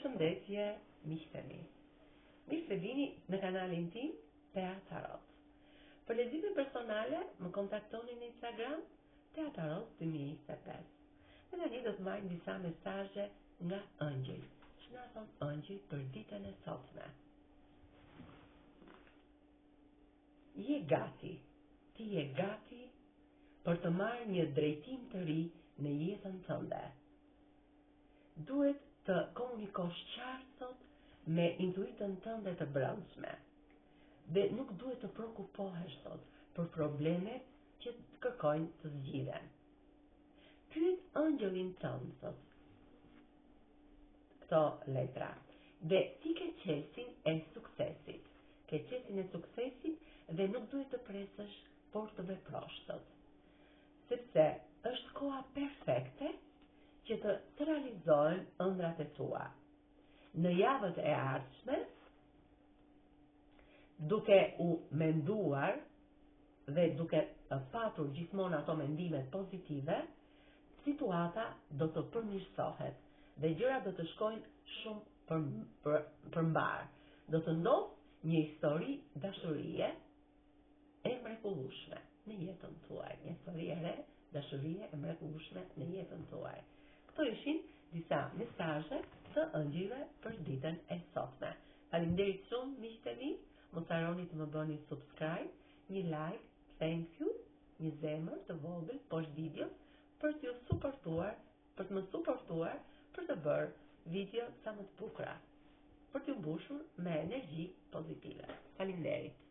Përshëndetje, miqtë mi. Mirë se vini në kanalin tim Tea Tarot. Për lexime personale, më kontaktoni në Instagram Teatarot 2025. Dhe tani do të marrim disa mesazhe nga ëngjëj. Ç'na thon ëngjëj për ditën e sotme? Je gati. Ti je gati për të marrë një drejtim të ri në jetën tënde. Duhet të komunikosh qartë sot me intuitën tënde të brendshme. Dhe nuk duhet të shqetësohesh sot për problemet që të kërkojnë të zgjidhen. Pyet ëngjëllin tënd sot këto letra. Dhe ti ke qesin e suksesit. Ke qesin e suksesit dhe nuk duhet të presësh, por të veprosh sot. Sepse është koha perfekte që të realizohen ëndrat e tua. Në javët e ardhshme, duke u menduar dhe duke patur gjithmonë ato mendime pozitive, situata do të përmirësohet dhe gjërat do të shkojnë shumë përmbar. Do të ndodhë një histori dashurie e mrekullueshme në jetën tuaj, një histori e re dashurie e mrekullueshme në jetën tuaj. Këto ishin disa mesazhe të ëngjëjve për ditën e sotme. Faleminderit shumë miqtë mi, mos harroni të më bëni subscribe, një like, thank you, një zemër të vogël poshtë videos për t'ju suportuar, për të më suportuar për të bërë video sa më të bukura, për t'ju mbushur me energji pozitive. Faleminderit.